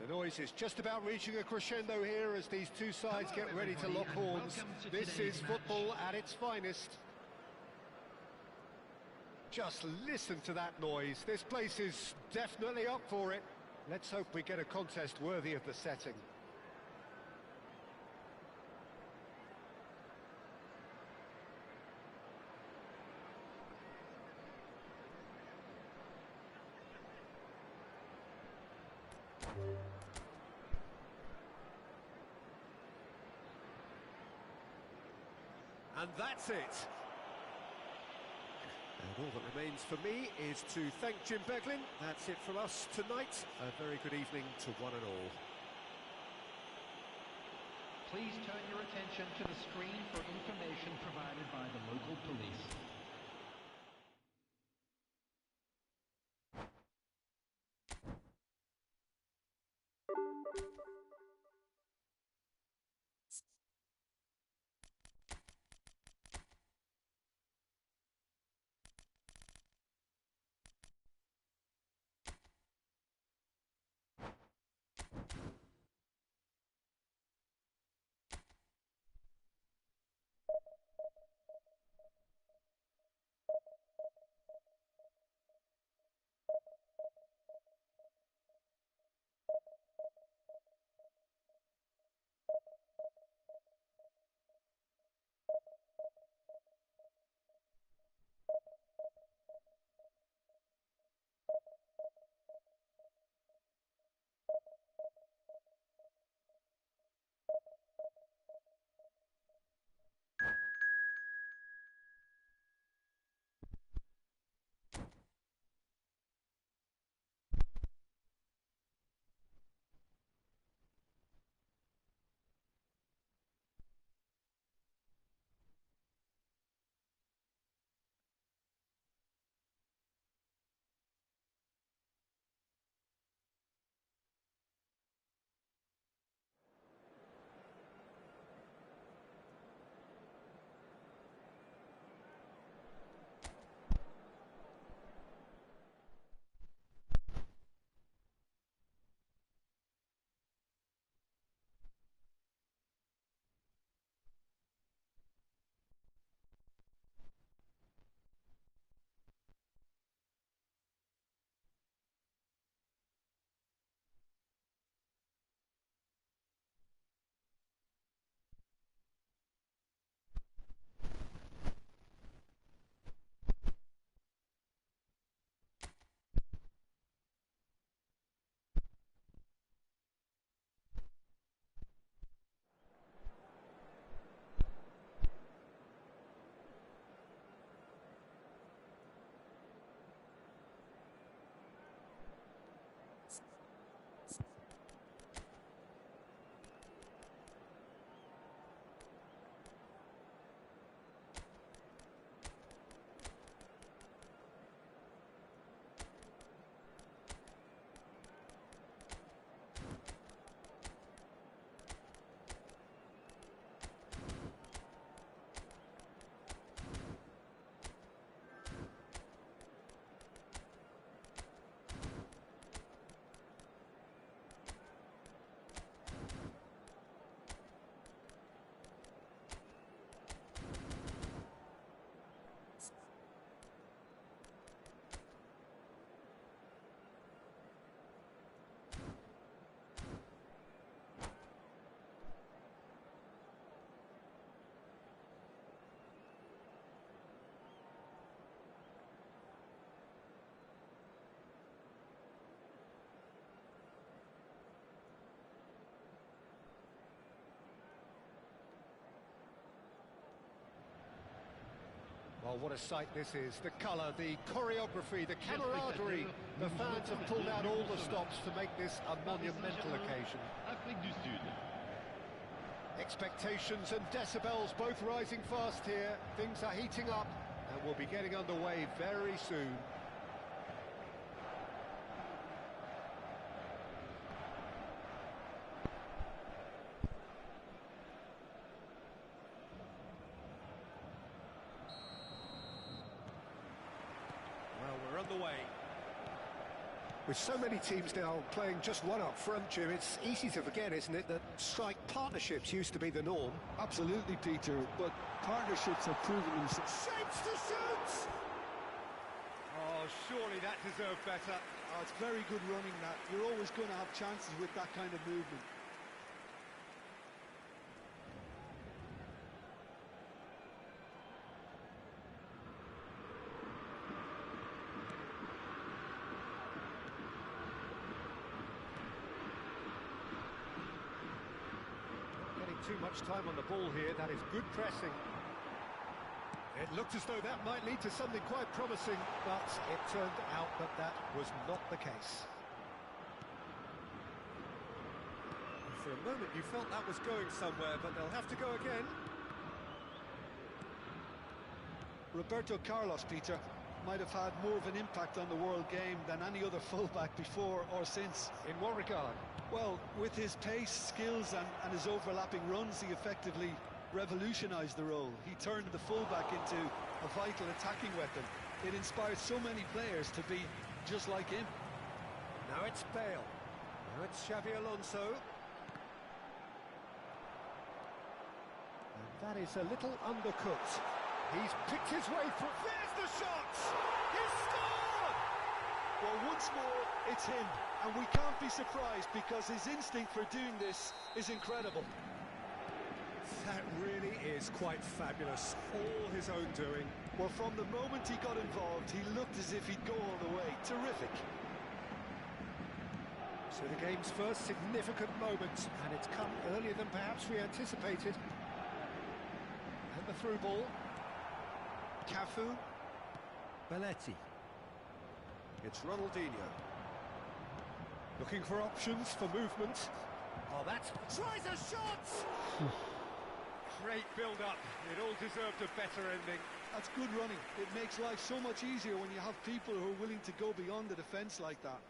The noise is just about reaching a crescendo here as these two sides get ready to lock horns. This is football at its finest. Just listen to that noise. This place is definitely up for it. Let's hope we get a contest worthy of the setting. And that's it. And all that remains for me is to thank Jim Beglin. That's it from us tonight. A very good evening to one and all. Please turn your attention to the screen for information provided by the local police. Well, what a sight this is. The colour, the choreography, the camaraderie. The fans have pulled out all the stops to make this a monumental occasion. Expectations and decibels both rising fast here. Things are heating up and we'll be getting underway very soon. Well, we're underway. With so many teams now playing just one up front, Jim, it's easy to forget, isn't it, that strike partnerships used to be the norm. Absolutely, Peter, but partnerships have proven themselves. Shapes to shoot! Oh, surely that deserved better. Oh, it's very good running, that. You're always going to have chances with that kind of movement. Too much time on the ball here. That is good pressing. It looked as though that might lead to something quite promising, but it turned out that that was not the case. For a moment you felt that was going somewhere, but they'll have to go again. Roberto Carlos, Peter, might have had more of an impact on the world game than any other fullback before or since. In what regard? Well, with his pace, skills and his overlapping runs, he effectively revolutionised the role. He turned the fullback into a vital attacking weapon. It inspired so many players to be just like him. Now it's Bale. Now it's Xabi Alonso. And that is a little undercooked. He's picked his way through. There's the shot! He's scored! Well, once more, it's him. And we can't be surprised because his instinct for doing this is incredible. That really is quite fabulous. All his own doing. Well, from the moment he got involved, he looked as if he'd go all the way. Terrific. So the game's first significant moment, and it's come earlier than perhaps we anticipated. And the through ball. Cafu. Belletti. It's Ronaldinho. Looking for options for movement. Oh, that's... Tries a shot! Great build-up. It all deserved a better ending. That's good running. It makes life so much easier when you have people who are willing to go beyond the defence like that.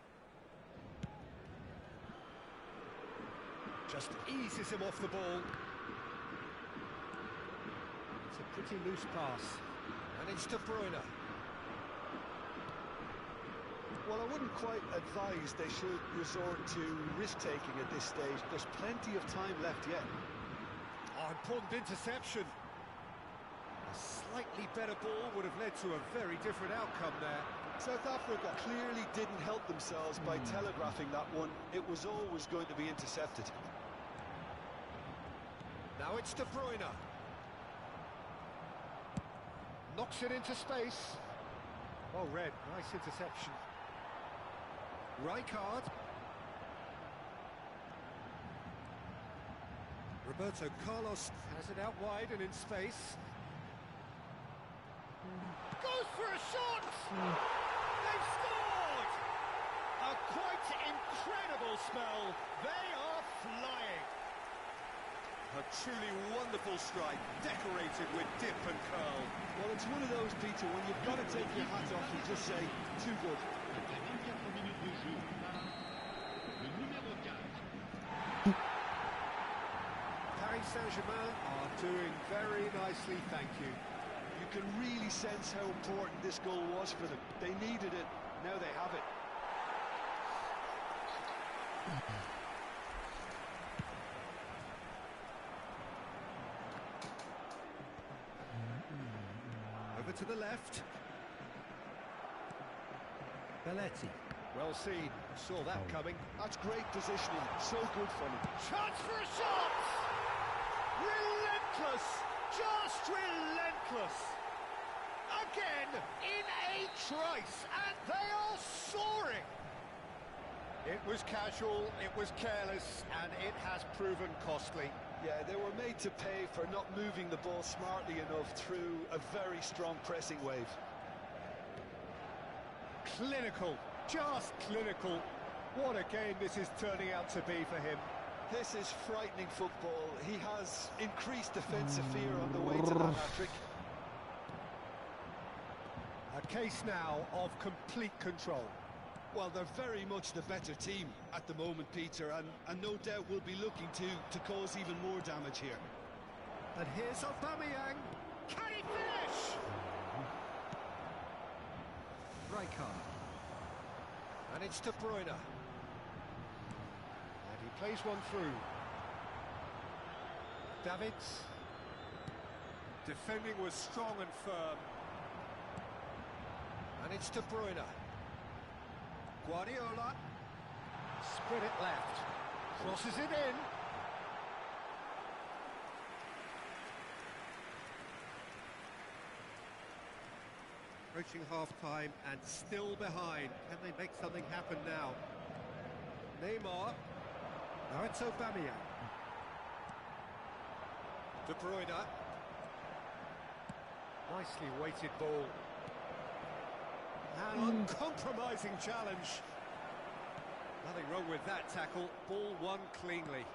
Just eases him off the ball. It's a pretty loose pass. And it's De Bruyne. Well, I wouldn't quite advise they should resort to risk-taking at this stage. There's plenty of time left yet. Oh, important interception. A slightly better ball would have led to a very different outcome there. South Africa clearly didn't help themselves by telegraphing that one. It was always going to be intercepted. Now it's De Bruyne. Knocks it into space. Oh, Red, nice interception. Rijkaard. Roberto Carlos has it out wide and in space. Goes for a shot! They've scored! A quite incredible spell. They are flying. A truly wonderful strike, decorated with dip and curl. Well, it's one of those, Peter, when you've got to take your hat off and just say, too good. Paris Saint-Germain are doing very nicely, thank you. You can really sense how important this goal was for them. They needed it, now they have it. Over to the left. Belletti. Well seen. Saw that coming. That's great positioning. So good for them. Chance for a shot! Relentless! Just relentless! Again, in a trice, and they are soaring! It was casual, it was careless, and it has proven costly. Yeah, they were made to pay for not moving the ball smartly enough through a very strong pressing wave. Clinical, just clinical. What a game this is turning out to be for him. This is frightening football. He has increased defensive fear on the way to that hat-trick. A case now of complete control. Well, they're very much the better team at the moment, Peter, and no doubt will be looking to cause even more damage here. And here's Aubameyang. Can he finish? Rijkaard. And it's De Bruyne. And he plays one through. Davids. Defending was strong and firm. And it's De Bruyne. Guardiola. Spread it left. Crosses it in. Approaching half-time and still behind. Can they make something happen now? Neymar. Now it's Aubameyang. De Bruyne. Nicely weighted ball. An uncompromising challenge. Nothing wrong with that tackle. Ball won cleanly.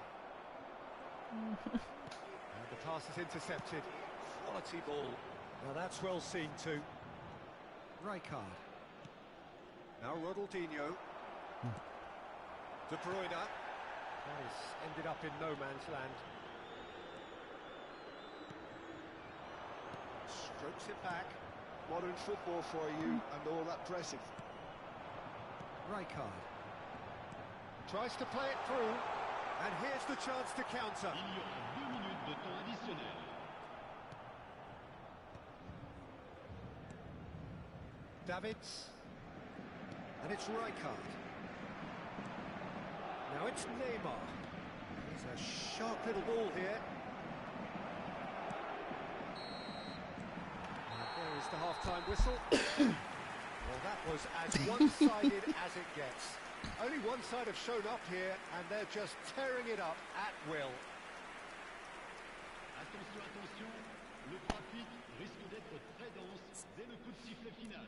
And the pass is intercepted. Quality ball. Now that's well seen too. Rijkaard. Now Ronaldinho. De Bruyne. That has ended up in no man's land. Strokes it back. Modern football for you and all that pressing. Rijkaard. Tries to play it through. And here's the chance to counter. Il y aura 2 minutes de temps additionnel. Davids. And it's Rijkaard. Now it's Neymar. He's a sharp little ball here. And there is the half-time whistle. Well, that was as one-sided as it gets. Only one side have shown up here, and they're just tearing it up at will. Attention, attention, le trafic risque d'être très dense dès le coup de sifflet final.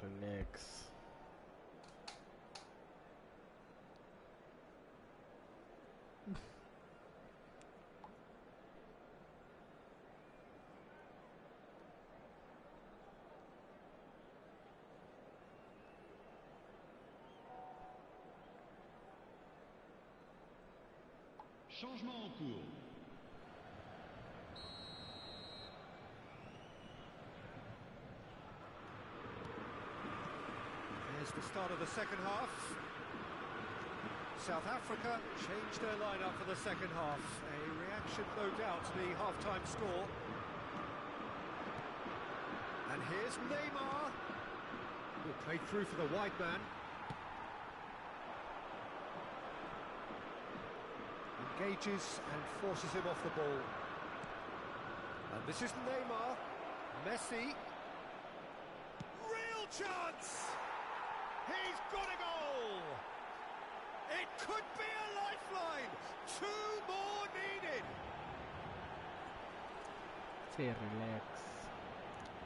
Relax. Changement en cours. Here's the start of the second half. South Africa changed their lineup for the second half. A reaction, no doubt, to the half-time score. And here's Neymar. Good play through for the wide man. Engages and forces him off the ball. And this is Neymar. Messi. Real chance! He's got a goal! It could be a lifeline! 2 more needed! Sí, relax.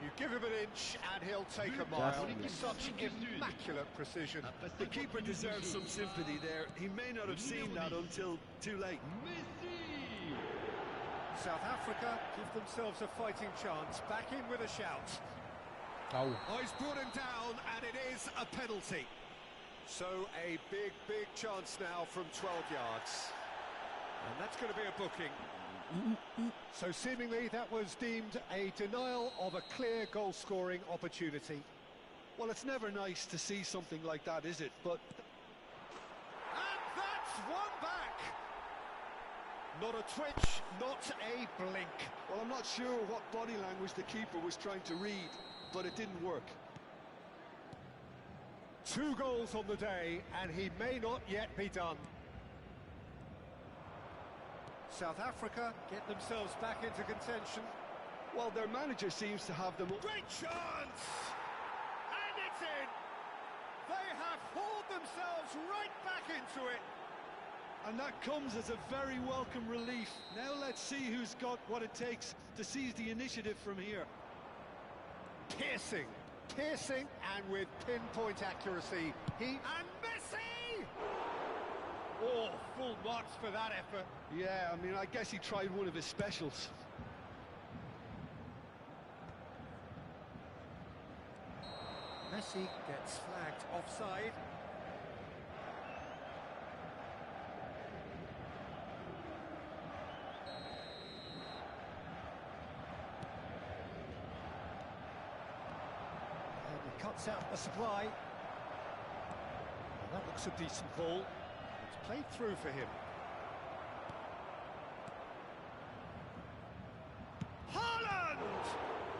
You give him an inch and he'll take a mile. Such immaculate precision. The keeper deserves some sympathy there. He may not have seen that until too late. South Africa give themselves a fighting chance. Back in with a shout. Oh, he's brought him down, and it is a penalty. So a big, big chance now from 12 yards. And that's going to be a booking. So seemingly that was deemed a denial of a clear goal-scoring opportunity. Well, it's never nice to see something like that, is it? But... And that's one back! Not a twitch, not a blink. Well, I'm not sure what body language the keeper was trying to read, but it didn't work. 2 goals on the day, and he may not yet be done. South Africa get themselves back into contention. Well, their manager seems to have them... Great chance! And it's in! They have hauled themselves right back into it. And that comes as a very welcome relief. Now let's see who's got what it takes to seize the initiative from here. Piercing, and with pinpoint accuracy. And Messi! Oh, full marks for that effort. Yeah, I mean, I guess he tried one of his specials. Messi gets flagged offside. And he cuts out the supply. And that looks a decent ball. It's played through for him. Haaland!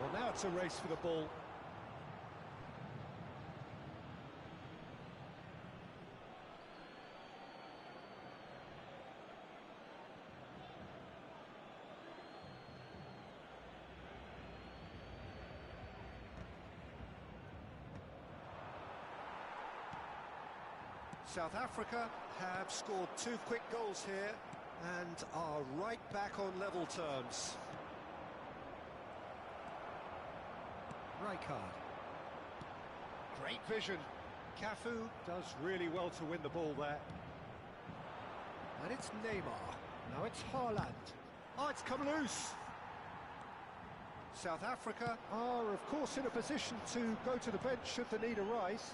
Well, now it's a race for the ball. South Africa have scored 2 quick goals here and are right back on level terms. Rijkaard. Great vision. Cafu does really well to win the ball there. And it's Neymar. Now it's Haaland. Oh, it's come loose. South Africa are, of course, in a position to go to the bench should the need arise.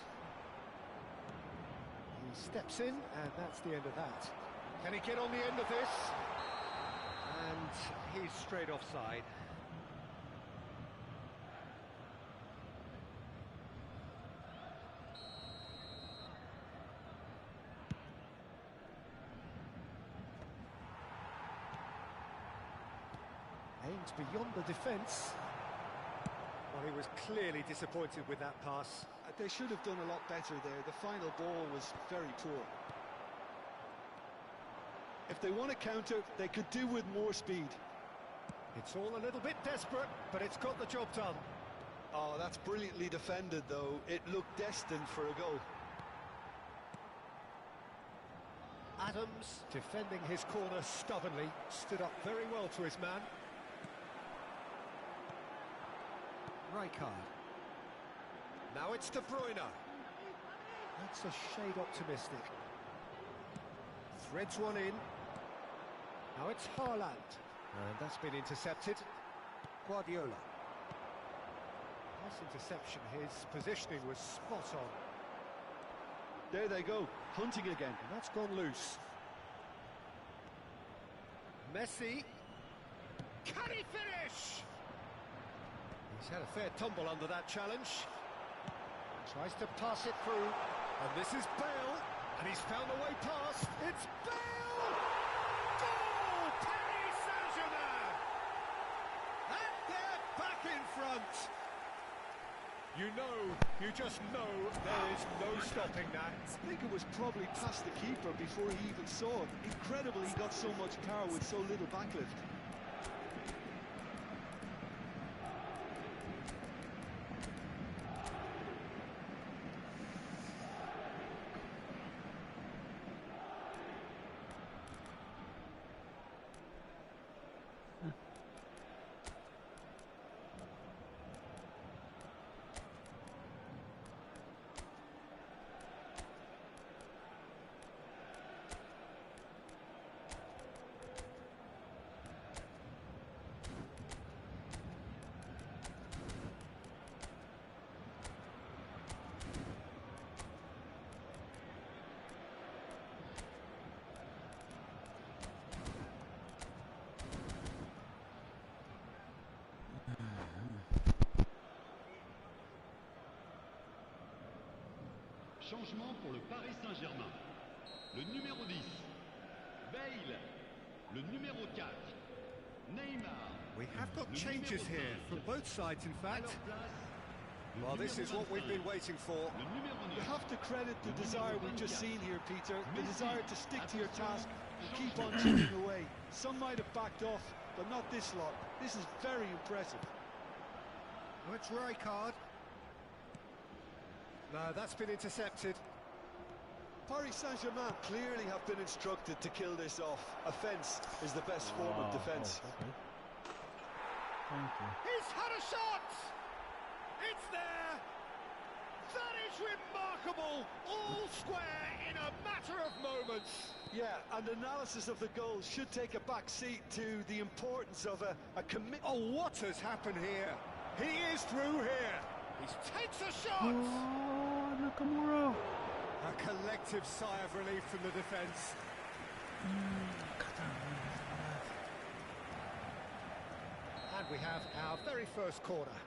He steps in, and that's the end of that. Can he get on the end of this? And he's straight offside. Aims beyond the defence. Well, he was clearly disappointed with that pass. They should have done a lot better there. The final ball was very poor. If they want to counter, they could do with more speed. It's all a little bit desperate, but it's got the job done. Oh, that's brilliantly defended, though. It looked destined for a goal. Adams, defending his corner stubbornly, stood up very well to his man. Rijkaard. Now it's De Bruyne. That's a shade optimistic. Threads one in. Now it's Haaland. And that's been intercepted. Guardiola. Nice interception. His positioning was spot on. There they go, hunting again. And that's gone loose. Messi. Can he finish? He's had a fair tumble under that challenge. Tries to pass it through. And this is Bale. And he's found a way past. It's Bale! Goal! Paris Saint-Germain! And they're back in front. You just know there is no stopping that. I think it was probably past the keeper before he even saw it. Incredible he got so much power with so little backlift. Changement pour le Paris Saint-Germain. Le numéro 10, Bale. Le numéro 4, Neymar. We have got changes here from both sides, in fact. Well, this is what we've been waiting for. You have to credit the desire we've just seen here, Peter. The desire to stick to your task and keep on chipping away. Some might have backed off, but not this lot. This is very impressive. Oh, it's Rijkaard. No, that's been intercepted. Paris Saint-Germain clearly have been instructed to kill this off. Offence is the best form of defence. Okay. Thank you. He's had a shot! It's there! That is remarkable! All square in a matter of moments. Yeah, and analysis of the goal should take a back seat to the importance of a commit. Oh, what has happened here? He is through here. He takes a shot! Oh, Nakamura! A collective sigh of relief from the defence. And we have our very first corner.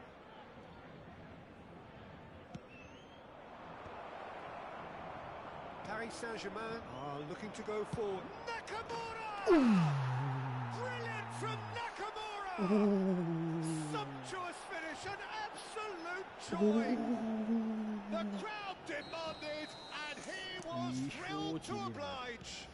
Paris Saint-Germain are looking to go forward. Nakamura! Brilliant from Nakamura! Sumptuous finish, an absolute joy! The crowd demanded, and he was thrilled to oblige.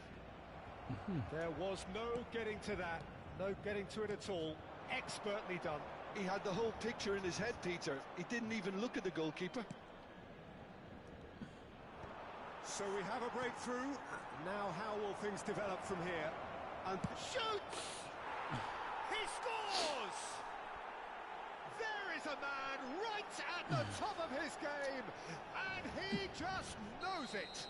There was no getting to that, no getting to it at all. Expertly done. He had the whole picture in his head, Peter. He didn't even look at the goalkeeper. So we have a breakthrough. Now how will things develop from here? And shoots! He scores! There is a man right at the top of his game, and he just knows it.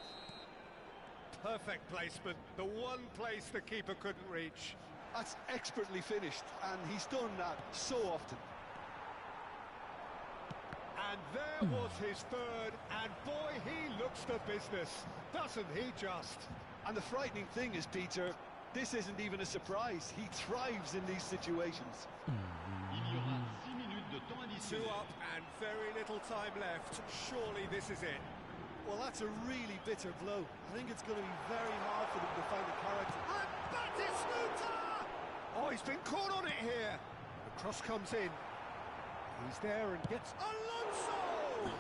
Perfect placement, the one place the keeper couldn't reach. That's expertly finished, and he's done that so often. And there was his third, and boy, he looks the business, doesn't he just? And the frightening thing is, Peter, this isn't even a surprise. He thrives in these situations. Il y aura 6 minutes de temps Two additionnel. up and very little time left. Surely this is it. Well, that's a really bitter blow. I think it's going to be very hard for them to find a character. And Batistuta! Oh, he's been caught on it here. The cross comes in. He's there and gets... Alonso!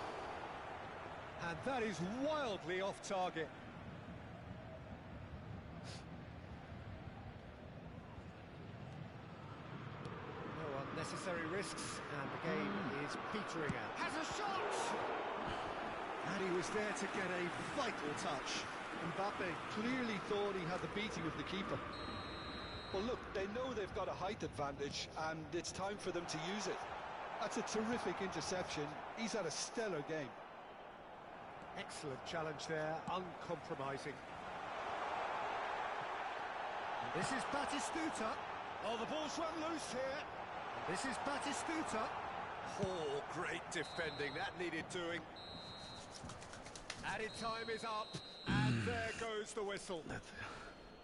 And that is wildly off target. No unnecessary risks, and the game is petering out. Has a shot! And he was there to get a vital touch. Mbappe clearly thought he had the beating of the keeper. Well, look, they know they've got a height advantage, and it's time for them to use it. That's a terrific interception. He's had a stellar game. Excellent challenge there, uncompromising. And this is Batistuta. Oh, the ball's run loose here. And this is Batistuta. Oh, great defending, that needed doing. Added time is up, and there goes the whistle.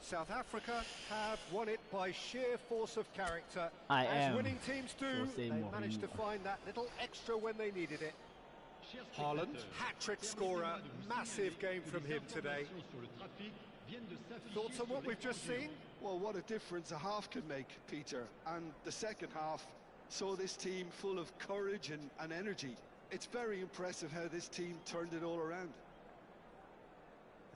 South Africa have won it by sheer force of character. As winning teams do, they managed to find that little extra when they needed it. Haaland, hat-trick scorer, massive game from him today. Thoughts on what we've just seen? Well, what a difference a half can make, Peter. And the second half saw this team full of courage and energy. It's very impressive how this team turned it all around.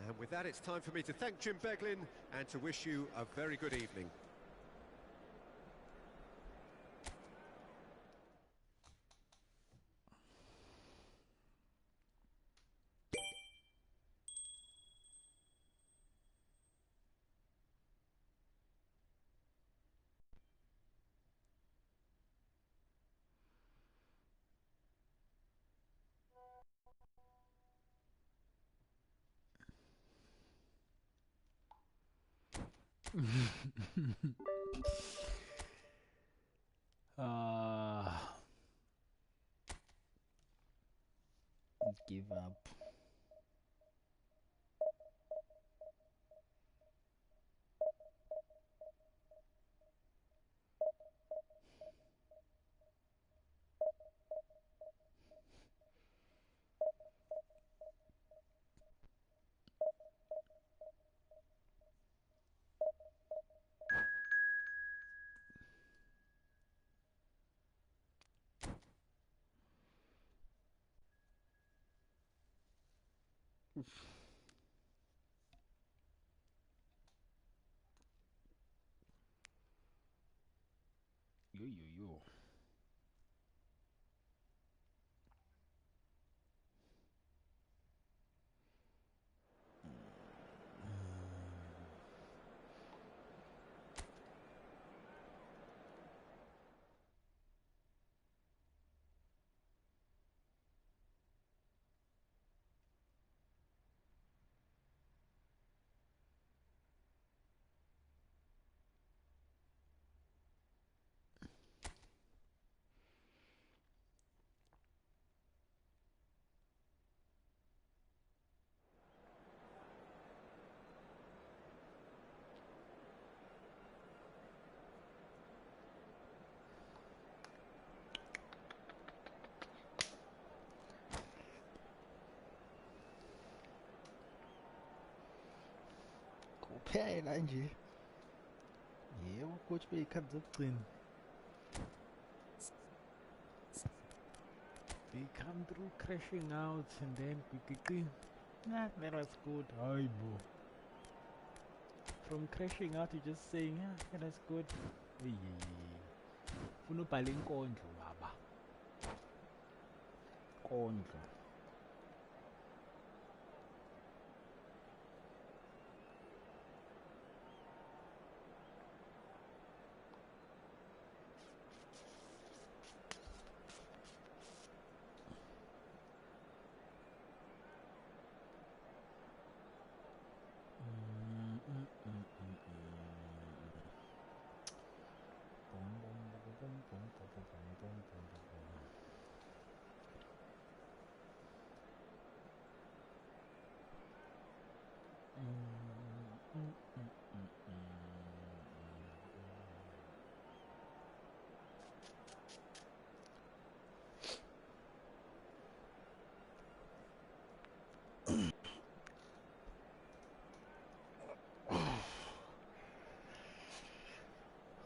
And with that, it's time for me to thank Jim Beglin and to wish you a very good evening. Give up. Yo. Phela nje. Yebo coach beyikhathi zokugcina. They come through crashing out and then quickly. Nah, that was good. Aibo. From crashing out to just saying, yeah, that was good. Funa ubhala inkondlo baba. Kondlo.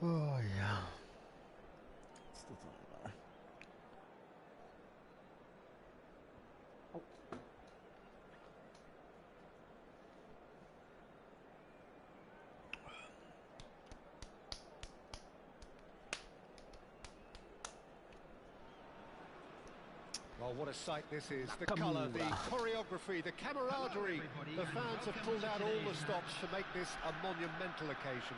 Oh yeah. Still talking. Well, what a sight this is. The colour, the choreography, the camaraderie. The fans have pulled out all the stops to make this a monumental occasion.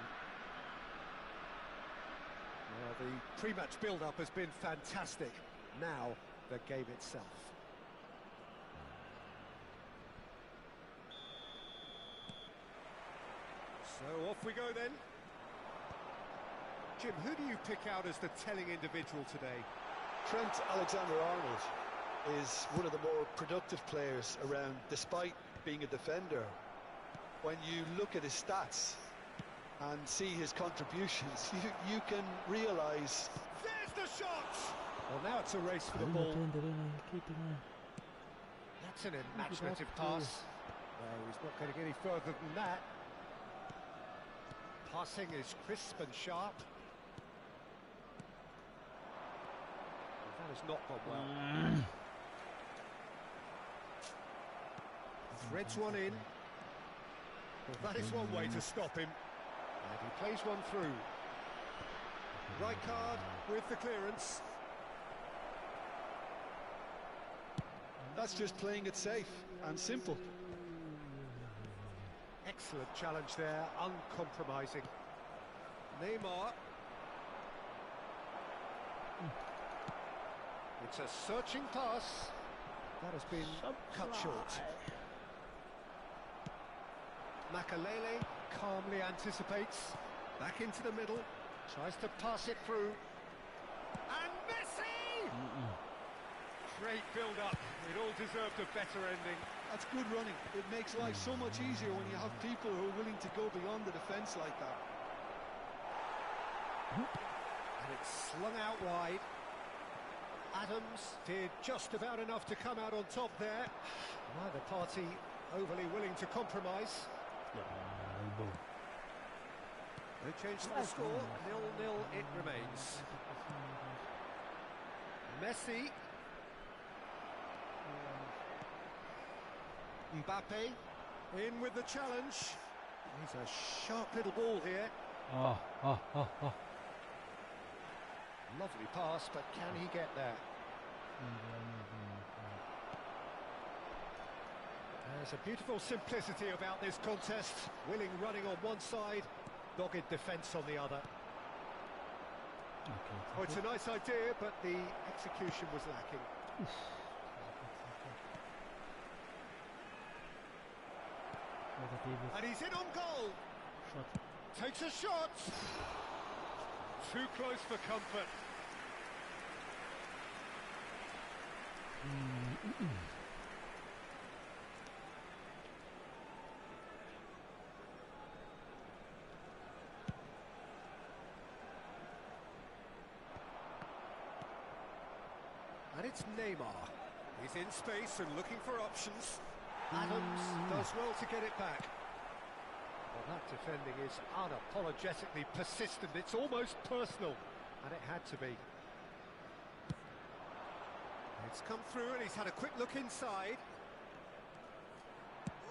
Well, the pre-match build-up has been fantastic. Now, the game itself. So, off we go then. Jim, who do you pick out as the telling individual today? Trent Alexander-Arnold is one of the more productive players around, despite being a defender. When you look at his stats and see his contributions, you can realise... There's the shot! Well, now it's a race for the ball. That's an imaginative pass. No, he's not going to get any further than that. Passing is crisp and sharp. That has not gone well. Threads one in. Well, that is one way to stop him. And he plays one through. Right card with the clearance. That's just playing it safe and simple. Excellent challenge there, uncompromising. Neymar. It's a searching pass. That has been cut short. Makalele calmly anticipates. Back into the middle. Tries to pass it through. And Messi! Great build-up. It all deserved a better ending. That's good running. It makes life so much easier when you have people who are willing to go beyond the defence like that. And it's slung out wide. Adams did just about enough to come out on top there. Neither party overly willing to compromise. No change to the score, 0-0 it remains. Messi. Mbappe in with the challenge. He's a sharp little ball here. Lovely pass, but can he get there? There's a beautiful simplicity about this contest. Willing running on one side, dogged defence on the other. Oh, it's a nice idea, but the execution was lacking. And he's in on goal. Takes a shot. Too close for comfort. And it's Neymar. He's in space and looking for options. Adams does well to get it back. Well, That defending is unapologetically persistent. It's almost personal, and it had to be. It's come through, and he's had a quick look inside.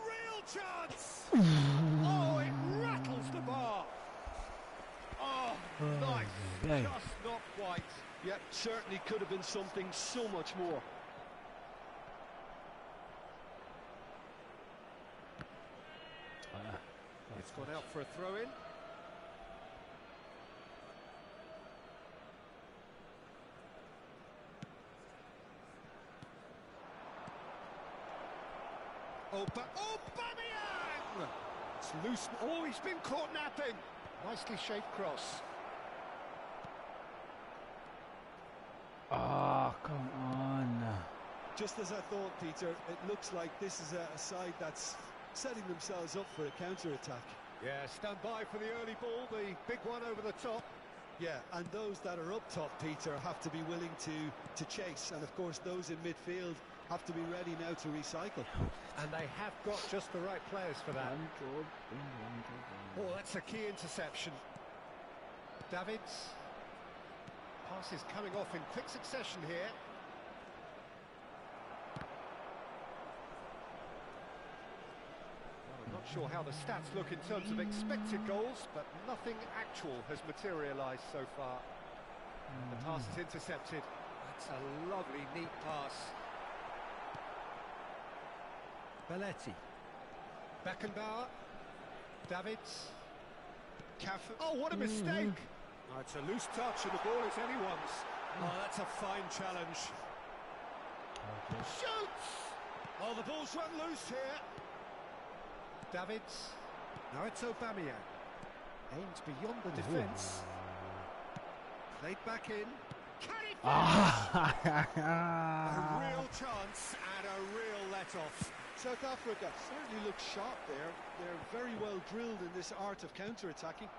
Real chance! Oh, it rattles the bar. Oh, nice. Just not quite. Yep, certainly could have been something so much more. It's gone out for a throw-in. Aubameyang! It's loose. Oh, he's been caught napping. Nicely shaped cross. Oh, come on. Just as I thought, Peter, it looks like this is a side that's setting themselves up for a counter-attack. Yeah, stand by for the early ball, the big one over the top. Yeah, and those that are up top, Peter, have to be willing to chase. And, of course, those in midfield have to be ready now to recycle. And they have got just the right players for that. Oh, that's a key interception. Davids. Pass is coming off in quick succession here. Well, I'm not sure how the stats look in terms of expected goals, but nothing actual has materialised so far. The pass is intercepted. That's a lovely, neat pass. Belletti. Beckenbauer. Davids. Cafu. Oh, what a mistake! Oh, it's a loose touch and the ball is anyone's. Oh, that's a fine challenge. Shoots! Oh, the ball's run loose here. Davids. Now it's Aubameyang. Aimed beyond the defence. Played back in. Can he finish? A real chance and a real let-off. South Africa certainly look sharp there. They're very well drilled in this art of counter-attacking.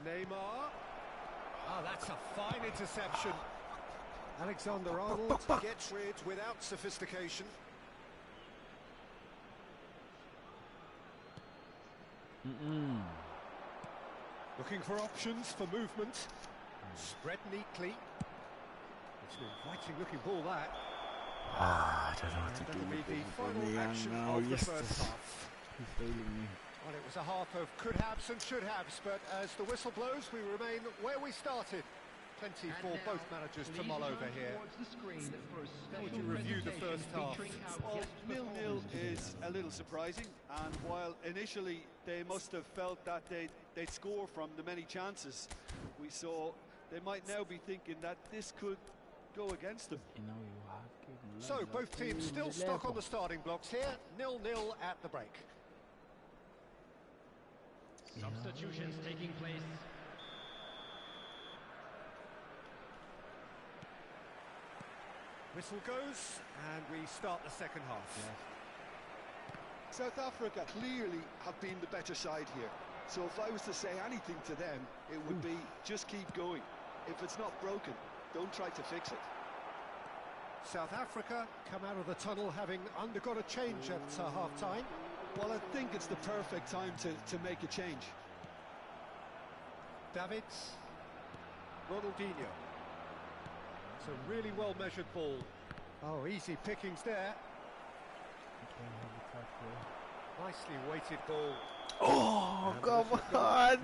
Neymar. Ah, that's a fine interception. Alexander-Arnold gets rid without sophistication. Looking for options for movement. Spread neatly. It's an inviting looking ball, that. I don't know what to do That'll be with the final Aubameyang action now. of the Yes, first half. he's failing me. Well, it was a half of could-haves and should-haves, but as the whistle blows, we remain where we started. Plenty for both managers to mull over here. How would you review the first half? Well, 0-0 is a little surprising, and while initially they must have felt that they'd score from the many chances we saw, they might now be thinking that this could go against them. So both teams still stuck on the starting blocks here, 0-0 at the break. Substitutions taking place. Whistle goes, and we start the second half. South Africa clearly have been the better side here. So if I was to say anything to them, it would be just keep going. If it's not broken, don't try to fix it. South Africa come out of the tunnel having undergone a change at half-time. Well, I think it's the perfect time to make a change. Davids. Ronaldinho. It's a really well-measured ball. Oh, easy pickings there. Nicely weighted ball. Oh, come on!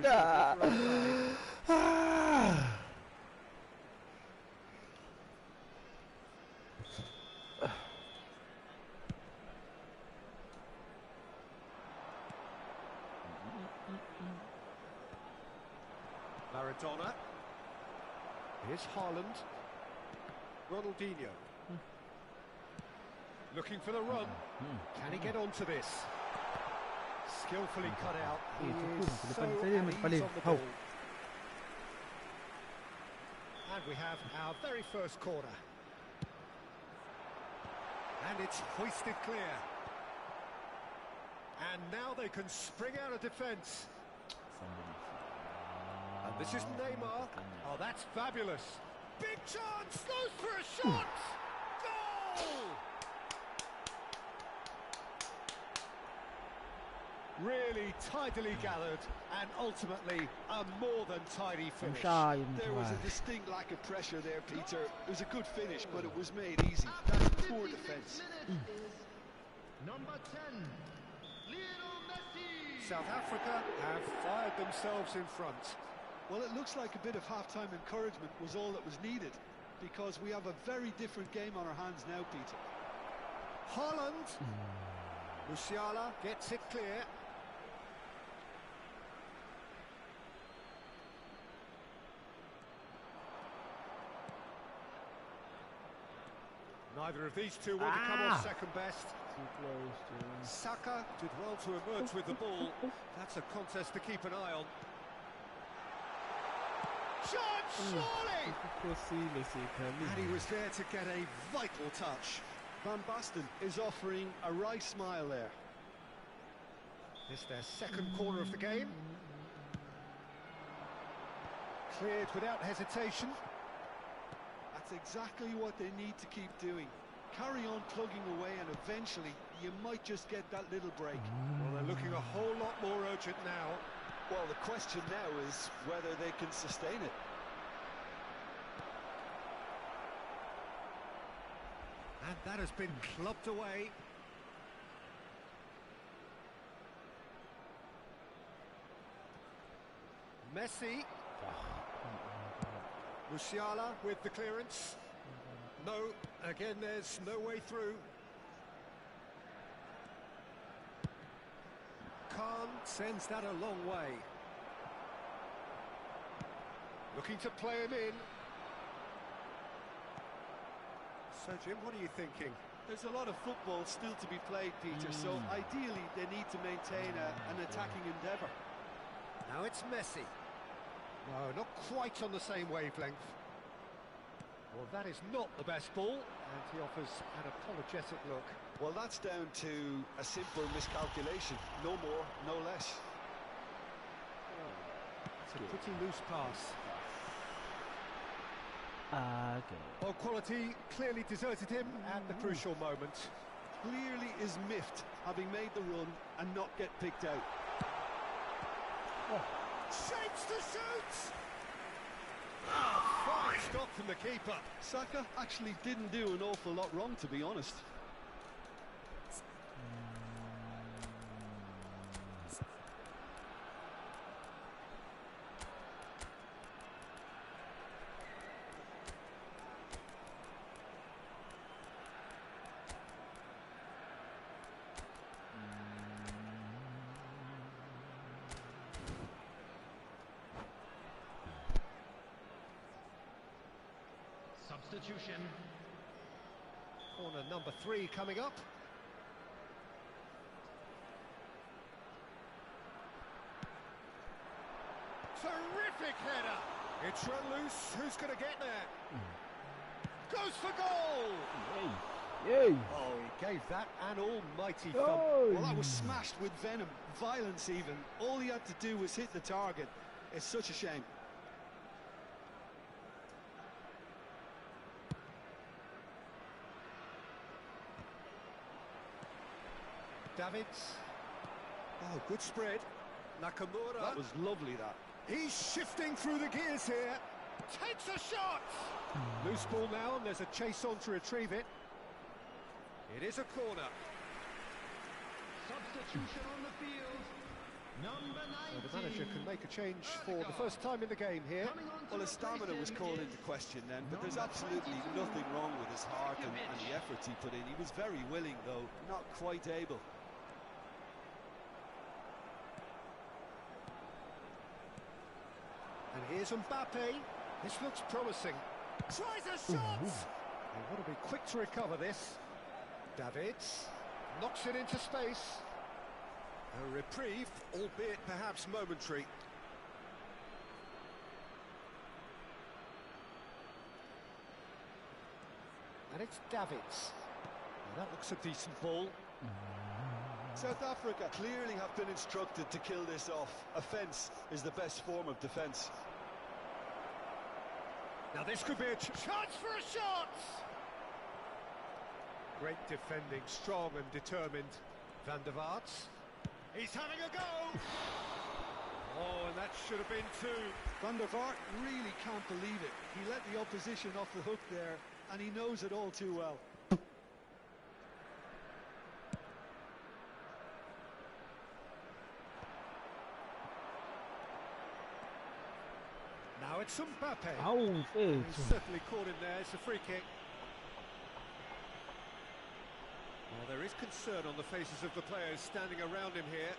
Maradona. Here's Haaland. Ronaldinho. Looking for the run. Can he get onto this? Skillfully cut out. He is so at ease on the ball. And we have our very first corner. And it's hoisted clear. And now they can spring out of defence. And this is Neymar. Oh, that's fabulous. Big chance, goes for a shot! Goal! Really tidily gathered, and ultimately a more than tidy finish. There was a distinct lack of pressure there, Peter. It was a good finish, but it was made easy. That's poor defence. Number 10, Lionel Messi. South Africa have fired themselves in front. Well, it looks like a bit of half-time encouragement was all that was needed, because we have a very different game on our hands now, Peter. Haaland. Musiala gets it clear. Neither of these two want to come off second best. Too close. Saka did well to emerge with the ball. That's a contest to keep an eye on. Shot, surely! And he was there to get a vital touch. Van Basten is offering a wry smile there. This their second corner of the game. Cleared without hesitation. That's exactly what they need to keep doing. Carry on plugging away, and eventually you might just get that little break. Well, they're looking a whole lot more urgent now. Well, the question now is whether they can sustain it. And that has been clubbed away. Messi. Musiala with the clearance. No, again there's no way through. Khan sends that a long way. Looking to play him in. So Jim, what are you thinking? There's a lot of football still to be played, Peter, so ideally they need to maintain an attacking endeavour. Now it's Messi. No, not quite on the same wavelength. Well, that is not the best ball, and he offers an apologetic look. Well, that's down to a simple miscalculation. No more, no less. It's a pretty loose pass. Okay. Well, quality clearly deserted him at the crucial moment. Clearly is miffed, having made the run and not get picked out. Shapes to shoot! Fine stop from the keeper. Saka actually didn't do an awful lot wrong, to be honest. Substitution. Corner number 3 coming up. Terrific header. It's run loose. Who's going to get there? Goes for goal. Yay! Oh, he gave that an almighty thump. Oh. Well, that was smashed with venom, violence even. All he had to do was hit the target. It's such a shame. Davids. Oh, good spread. Nakamura. That was lovely, that. He's shifting through the gears here. Takes a shot. Loose ball now, and there's a chase on to retrieve it. It is a corner. Substitution on the field. Number 19. So the manager can make a change for the first time in the game here. Well, his stamina was called into question then, but there's absolutely nothing wrong with his heart and the efforts he put in. He was very willing, though, not quite able. And here's Mbappe. This looks promising. Tries a shot! They want to be quick to recover this. Davids knocks it into space. A reprieve, albeit perhaps momentary. And it's Davids. Now that looks a decent ball. South Africa clearly have been instructed to kill this off. Offence is the best form of defence. Now this could be a chance for a shot! Great defending, strong and determined. Van der Vaart. He's having a go! Oh, and that should have been two. Van der Vaart really can't believe it. He let the opposition off the hook there, and he knows it all too well. Now it's Mbappe. Au, He's certainly caught him there. It's a free kick. Well, there is concern on the faces of the players standing around him here.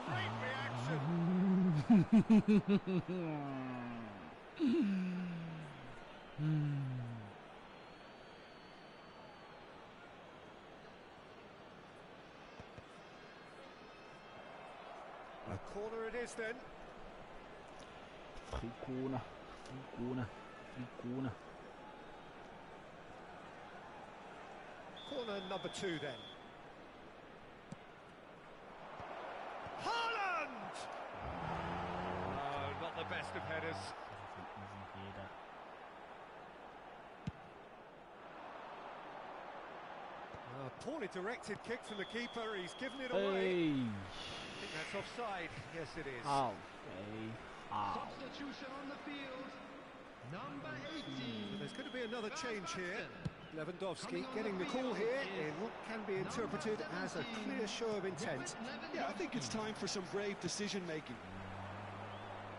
Great reaction. A corner it is then. Tricona. Corner number 2 then. Haaland! Oh, not the best of headers. A poorly directed kick from the keeper. He's given it away. Hey. I think that's offside. Yes, it is. Ow. Hey. Ow. Substitution on the field. Number 18. There's going to be another change here. Lewandowski Coming on getting the the call field here is in what can be interpreted as a clear show of intent. Yeah, I think it's time for some brave decision-making.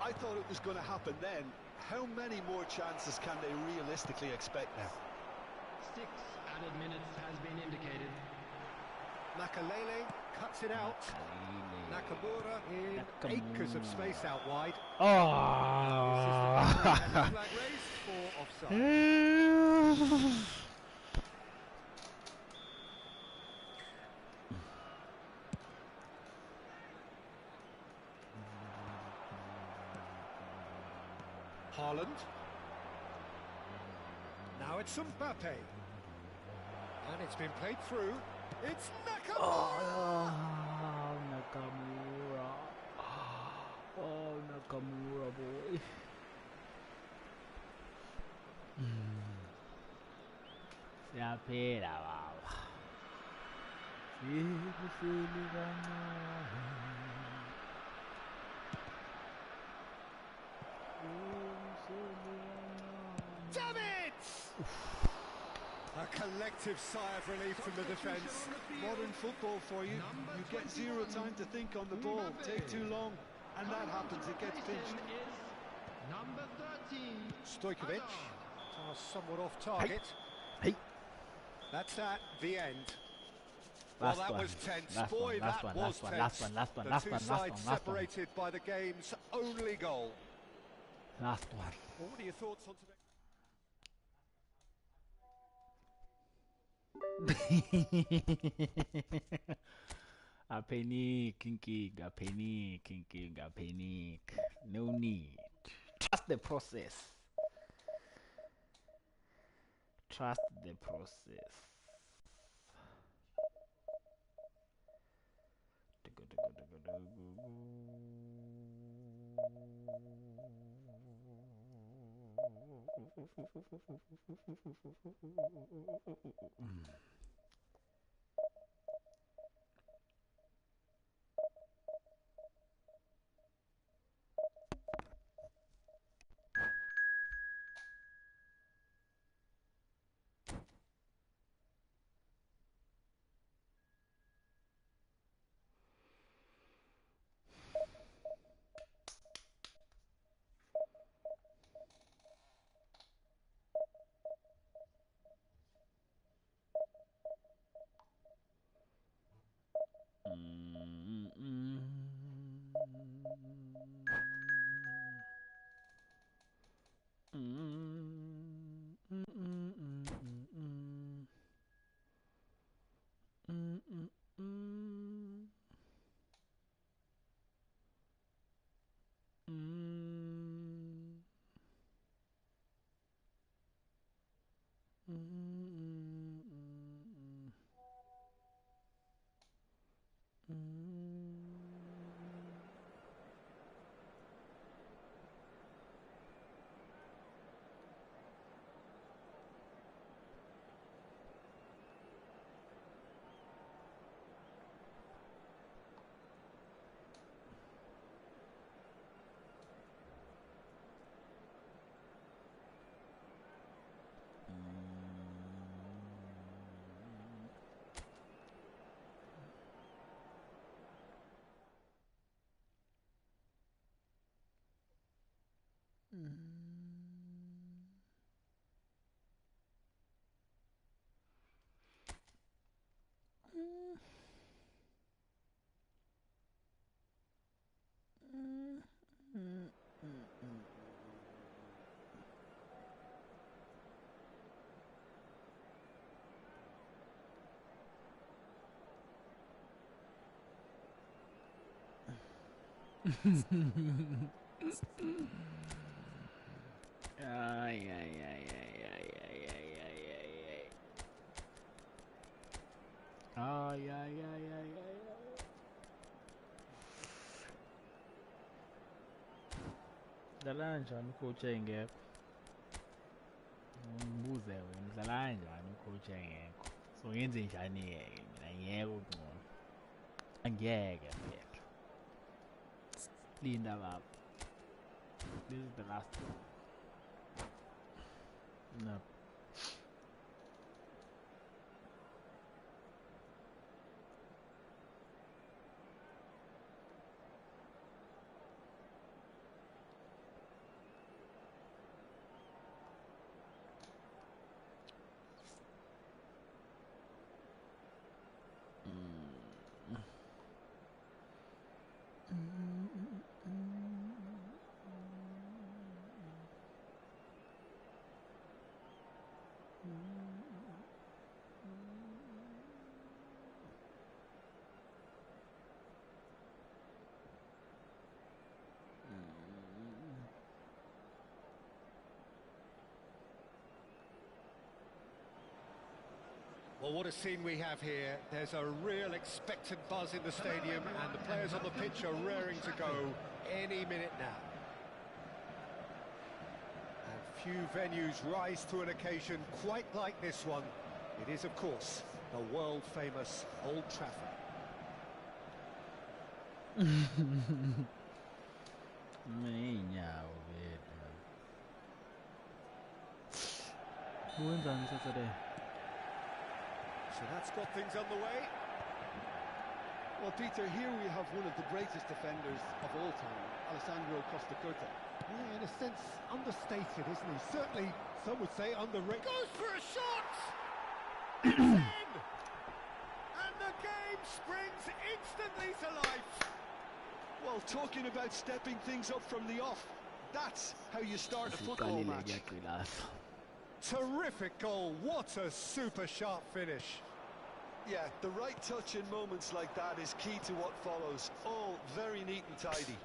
I thought it was going to happen then. How many more chances can they realistically expect now? 6 added minutes has been indicated. Makalele cuts it out. Nakamura in acres of space out wide. Oh. Flag raised for offside. Haaland. Now it's Mbappe. And it's been played through. It's Nakamura! Oh, Nakamura. Oh, Nakamura, boy. Se apera, baba. Damn it! A collective sigh of relief from the defence. Modern football for you. You get zero time to think on the ball. Take too long, and that happens. It gets pinched. Number 13. Stojkovic. Somewhat off target. Hey. That's that, the end. Well, Last that one. was tense. Last Boy, one, last that one, was last one, tense. last one, last one, The last two one, last sides one, last one. separated by the game's only goal. Last one. Well, what are your thoughts on today? A panic, a panic. No need. Trust the process. Trust the process. Ay, ay, ay, ay, ay, ay, ay, ay, ay. Ay, ay, ay, ay, ay. Dlala kanjani ucoach engekho? Ngibuze wena, dlala kanjani ucoach engekho? So ngenze njani-ke mina ngiyeke ukungcono. Angiyeke phela. Linda baba. This is the last one. No. Well, what a scene we have here. There's a real expectant buzz in the stadium, and the players on the pitch are raring to go any minute now. And few venues rise to an occasion quite like this one. It is, of course, the world-famous Old Trafford. Saturday. So that's got things underway. Well, Peter, here we have one of the greatest defenders of all time, Alessandro Costa Curta. Yeah, in a sense, understated, isn't he? Certainly, some would say underrated. Goes for a shot! It's in! And the game springs instantly to life. Well, talking about stepping things up from the off, that's how you start a football match. Terrific goal. What a super sharp finish. Yeah, the right touch in moments like that is key to what follows. All very neat and tidy.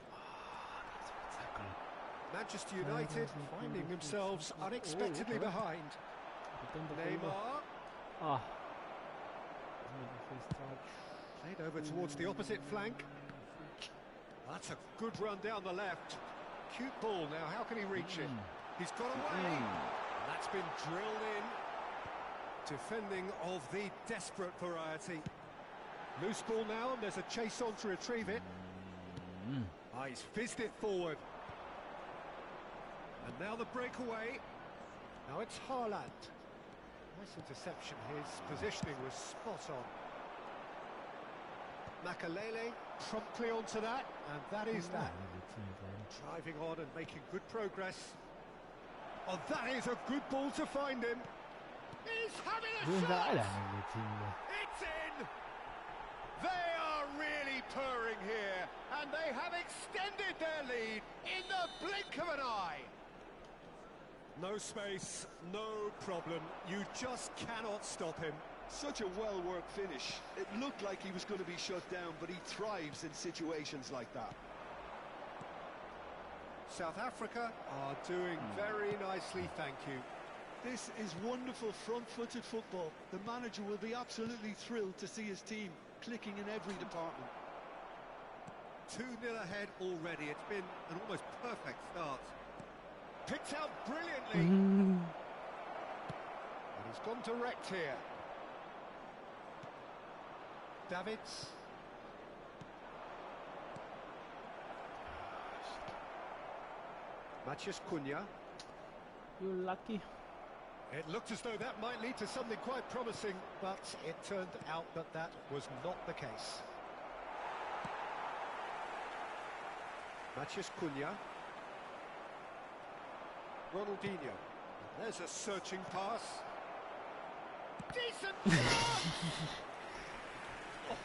Manchester United finding themselves unexpectedly behind. Neymar. Played over towards the opposite flank. That's a good run down the left. Cute ball now, how can he reach it? He's got away. That's been drilled in. Defending of the desperate variety. Loose ball now, and there's a chase on to retrieve it. He's fizzed it forward. And now the breakaway. Now it's Haaland. Nice interception. His positioning was spot on. Makalele promptly onto that, and that is that. Driving on and making good progress. Oh, that is a good ball to find him. He's having a shot! It's in! They are really purring here, and they have extended their lead in the blink of an eye. No space, no problem. You just cannot stop him. Such a well-worked finish. It looked like he was going to be shut down, but he thrives in situations like that. South Africa are doing very nicely, thank you. This is wonderful front-footed football. The manager will be absolutely thrilled to see his team clicking in every department. 2-0 ahead already. It's been an almost perfect start. Picked out brilliantly. And he's gone direct here. Davids. Matheus Cunha. You're lucky. It looked as though that might lead to something quite promising, but it turned out that that was not the case. Matheus Cunha. Ronaldinho. There's a searching pass. Decent chance! Oh,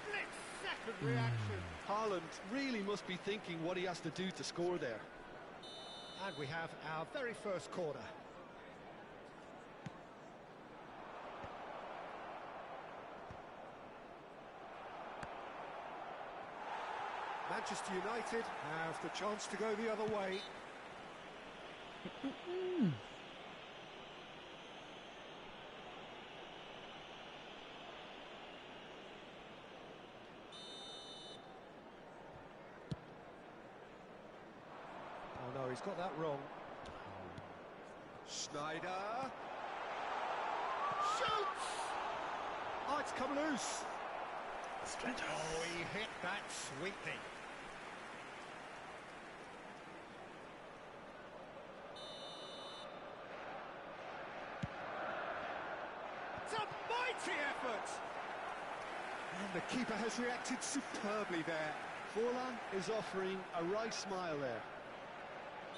split-second reaction. Haaland really must be thinking what he has to do to score there. And we have our very first corner. Manchester United have the chance to go the other way. Oh no, he's got that wrong. Schneider. Shoots! Oh, it's come loose. Oh, he hit that sweetly. It's a mighty effort! And the keeper has reacted superbly there. Forlan is offering a wry smile there.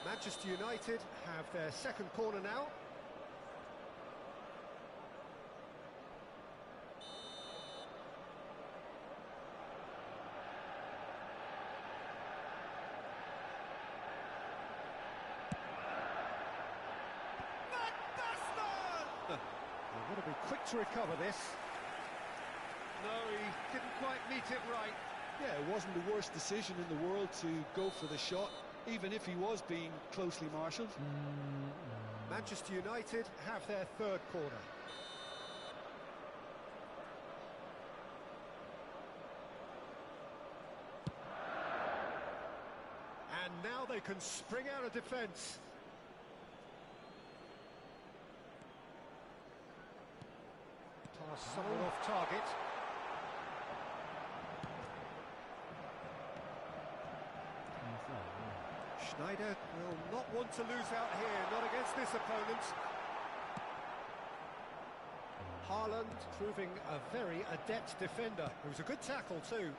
Manchester United have their second corner now. They've got to be quick to recover this. No, he didn't quite meet it right. Yeah, it wasn't the worst decision in the world to go for the shot, even if he was being closely marshalled. Manchester United have their third corner. And now they can spring out of defence. Pass somewhat off target. Schneider will not want to lose out here, not against this opponent. Haaland proving a very adept defender. It was a good tackle too.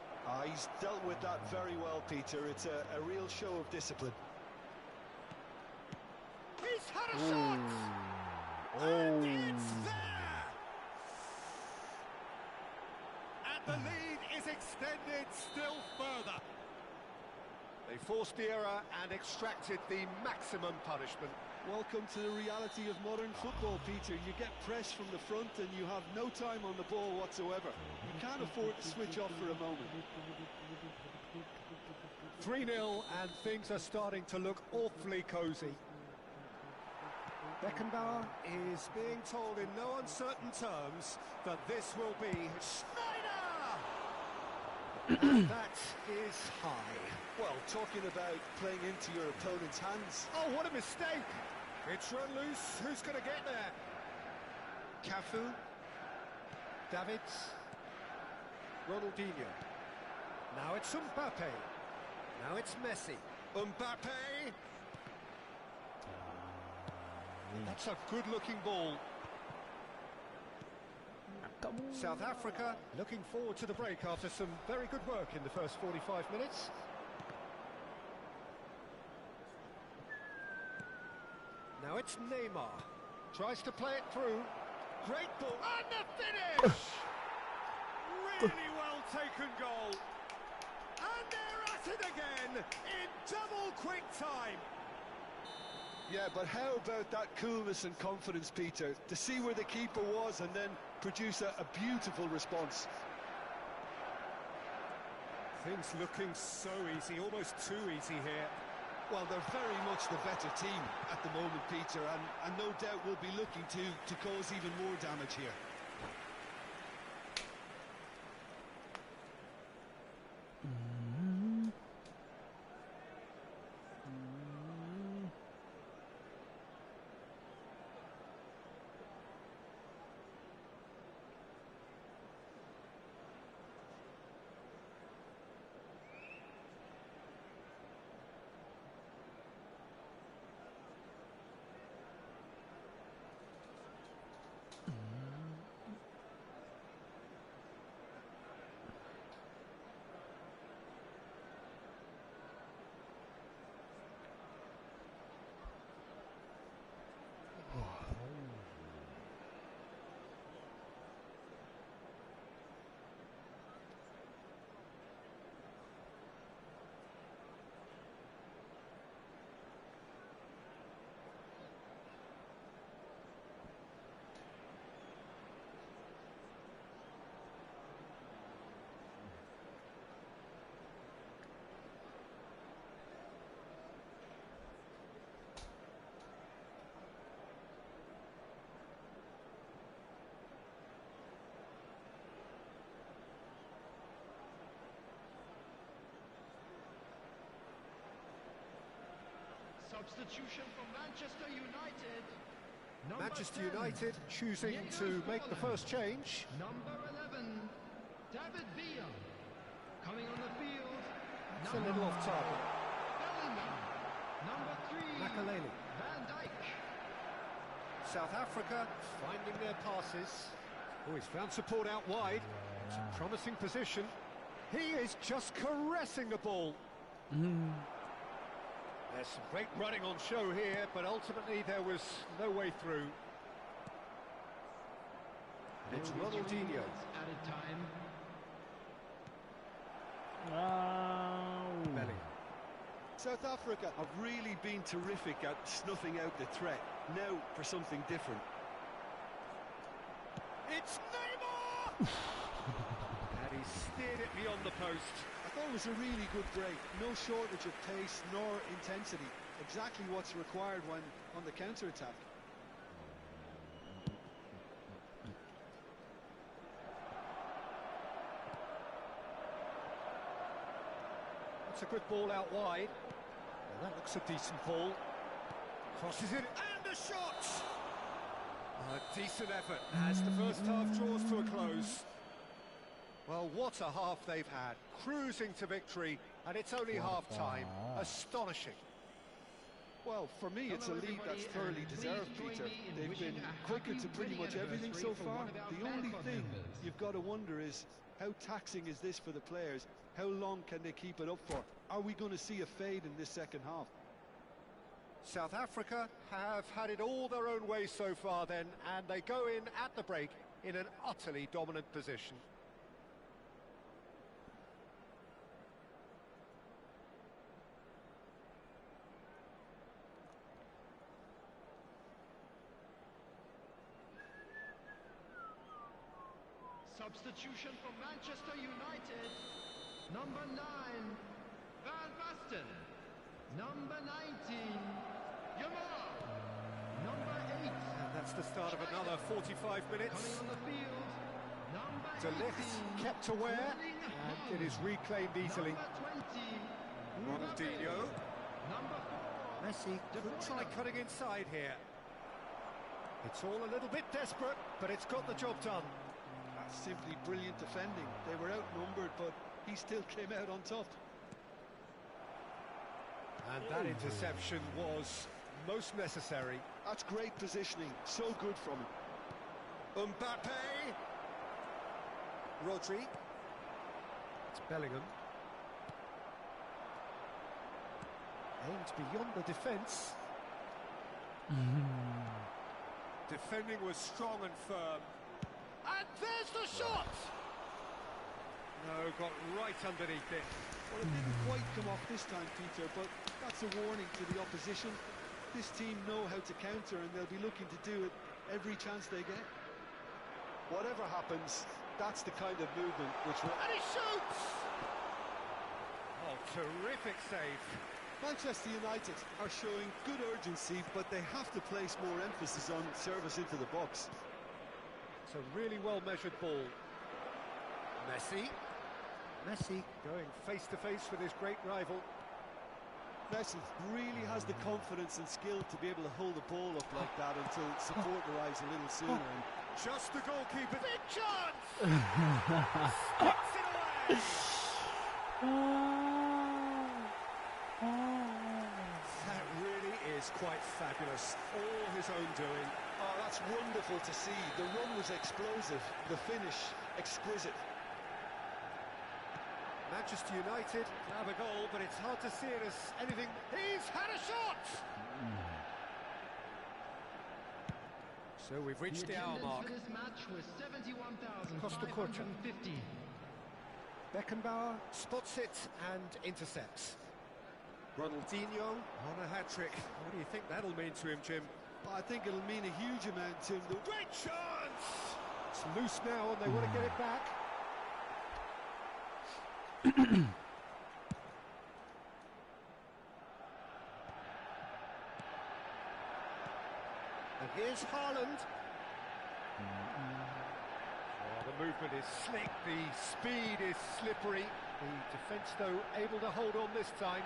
He's dealt with that very well, Peter. It's a real show of discipline. He's had a shot! And it's there! And the lead is extended still further. They forced the error and extracted the maximum punishment. Welcome to the reality of modern football, Peter. You get pressed from the front and you have no time on the ball whatsoever. You can't afford to switch off for a moment. 3-0 and things are starting to look awfully cosy. Beckenbauer is being told in no uncertain terms that this will be Schneider! And that is high. Well, talking about playing into your opponent's hands. Oh, what a mistake! It's run loose. Who's going to get there? Cafu. Davids. Ronaldinho. Now it's Mbappe. Now it's Messi. Mbappe. That's a good-looking ball. South Africa looking forward to the break after some very good work in the first 45 minutes. Now it's Neymar. Tries to play it through. Great ball. And the finish! Really well taken goal. And they're at it again in double quick time. Yeah, but how about that coolness and confidence, Peter? To see where the keeper was and then produce a beautiful response. Things looking so easy, almost too easy here. Well, they're very much the better team at the moment, Peter, and no doubt will be looking to cause even more damage here. Substitution for Manchester United. Number Manchester 10, United choosing to make the first change. Number 11, David Villa. Coming on the field. It's a little off target. Bellingham. Number 3, Makaleli. Van Dijk. South Africa finding their passes. Oh, he's found support out wide. It's a promising position. He is just caressing the ball. There's some great running on show here, but ultimately there was no way through. It's Ronaldinho. Added time. Bellingham. South Africa have really been terrific at snuffing out the threat. Now for something different. It's Neymar! And he steered it beyond the post. I thought it was a really good break. No shortage of pace nor intensity. Exactly what's required when on the counter-attack. That's a good ball out wide. Well, that looks a decent ball. Crosses it. And a shot! A decent effort as the first half draws to a close. Well, what a half they've had. Cruising to victory, and it's only half-time. Astonishing. Well, for me, it's a lead that's thoroughly deserved, Peter. They've been quicker to pretty much everything so far. The only thing you've got to wonder is, how taxing is this for the players? How long can they keep it up for? Are we going to see a fade in this second half? South Africa have had it all their own way so far then, and they go in at the break in an utterly dominant position. Substitution for Manchester United. Number 9, Van Basten. Number 19, Yamal. Number 8. And that's the start of another 45 minutes. Coming on the field. Number De Ligt 18, kept aware, and it is reclaimed easily. Number 20, Ronaldinho. Number 4, Messi could try cutting inside here. It's all a little bit desperate, but it's got the job done. That's simply brilliant defending. They were outnumbered, but he still came out on top. And that interception was most necessary. That's great positioning. So good from him. Mbappe. Rodri. It's Bellingham. Aimed beyond the defence. Defending was strong and firm. And there's the shot! No, got right underneath it. Well, it didn't quite come off this time, Peter, but that's a warning to the opposition. This team know how to counter, and they'll be looking to do it every chance they get. Whatever happens, that's the kind of movement which will... And he shoots! Oh, terrific save. Manchester United are showing good urgency, but they have to place more emphasis on service into the box. It's a really well-measured ball. Messi. Messi going face-to-face with his great rival. Messi really has the confidence and skill to be able to hold the ball up like that until support arrives a little sooner. And just the goalkeeper. Big chance! Sticks it away! That really is quite fabulous. All his own doing. oh, that's wonderful to see. The run was explosive, the finish exquisite. Manchester United have a goal, but it's hard to see it as anything. He's had a shot! So we've reached the hour mark. For this match was 71,550. Beckenbauer spots it and intercepts. Ronaldinho on a hat-trick. What do you think that'll mean to him, Jim? I think it'll mean a huge amount to him. Great chance! It's loose now and they want to get it back. And here's Haaland. Oh, the movement is slick, the speed is slippery. The defence, though, able to hold on this time.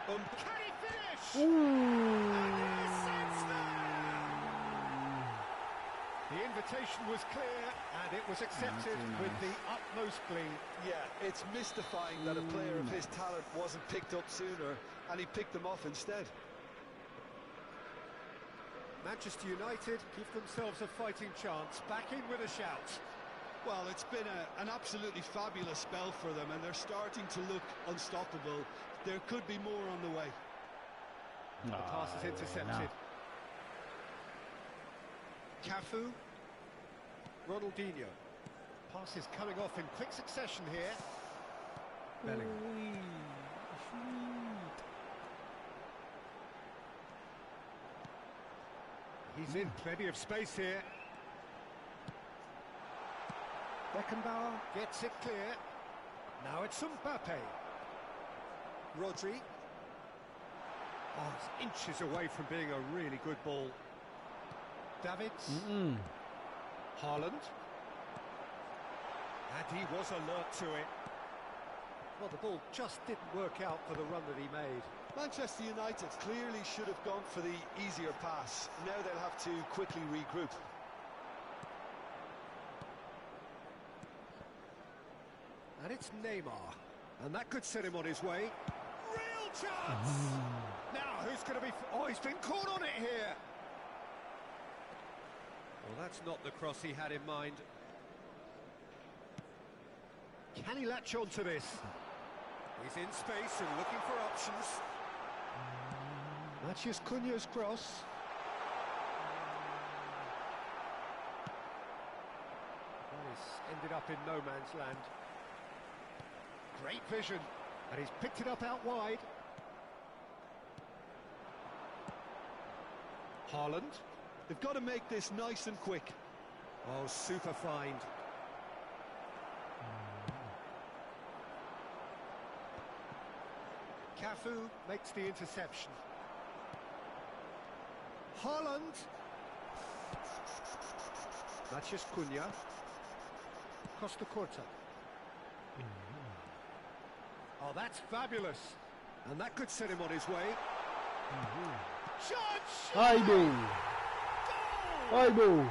Can he finish? Ooh. And yes, it's there! The invitation was clear, and it was accepted with the utmost glee. Yeah, it's mystifying that a player of his talent wasn't picked up sooner, and he picked them off instead. Manchester United give themselves a fighting chance, back in with a shout. Well, it's been an absolutely fabulous spell for them, and they're starting to look unstoppable. There could be more on the way. The pass is intercepted. Cafu. Ronaldinho. Pass is coming off in quick succession here. Bellingham. He's in plenty of space here. Beckenbauer gets it clear. Now it's Mbappe. Rodri. Oh, it's inches away from being a really good ball. Davids. Haaland. And he was alert to it. Well, the ball just didn't work out for the run that he made. Manchester United clearly should have gone for the easier pass. Now they'll have to quickly regroup. And it's Neymar. And that could set him on his way. Real chance! Now, who's going to be... Oh, he's been caught on it here! Well, that's not the cross he had in mind. Can he latch on to this? He's in space and looking for options. Mathias Cunha's cross. Well, he's ended up in no man's land. Great vision, and he's picked it up out wide. Haaland. They've got to make this nice and quick. Oh, super find. Cafu makes the interception. Haaland. Mathias Cunha. Costa Corta. Oh, that's fabulous. And that could set him on his way. Ai boo! Ai boo! And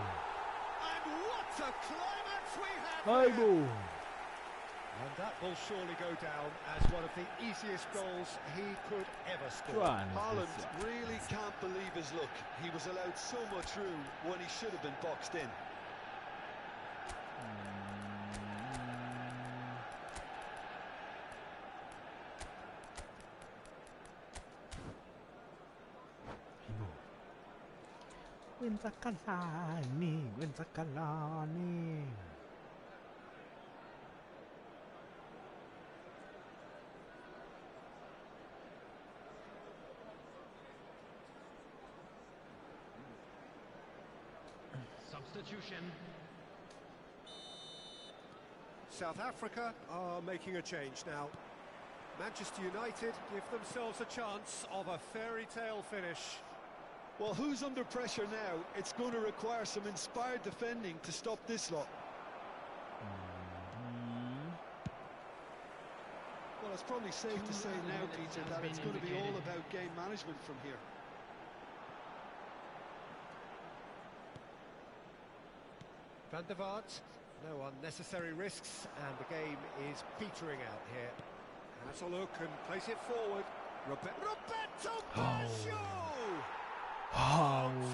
what a climax we have Ai here. boo! And that will surely go down as one of the easiest goals he could ever score. Haaland really can't believe his luck. He was allowed so much room when he should have been boxed in. Win Sakalani, win Sakalani. Substitution. South Africa are making a change now. Manchester United give themselves a chance of a fairy tale finish. Well, who's under pressure now? It's going to require some inspired defending to stop this lot. Well, it's probably safe to say now, Peter, that it's going to be all about game management from here. Van der Vaart, no unnecessary risks, and the game is petering out here. Has a look and place it forward. Roberto Baggio!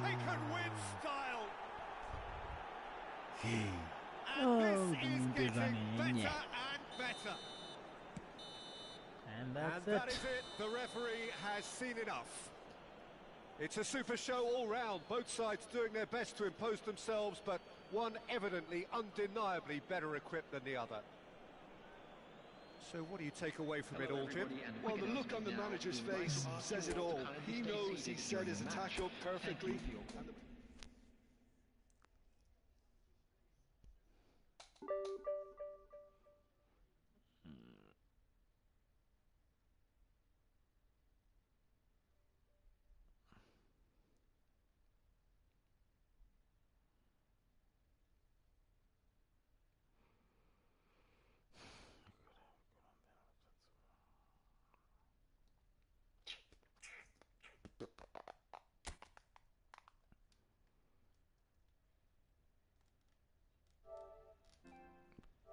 Taken with style. And this is getting better and better. And And that is it. The referee has seen enough. It's a super show all round. Both sides doing their best to impose themselves, but one evidently, undeniably better equipped than the other. So what do you take away from it all, Jim? Well, the look on the manager's face says it all. He knows he set his attack up perfectly.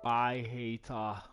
Bye, hater.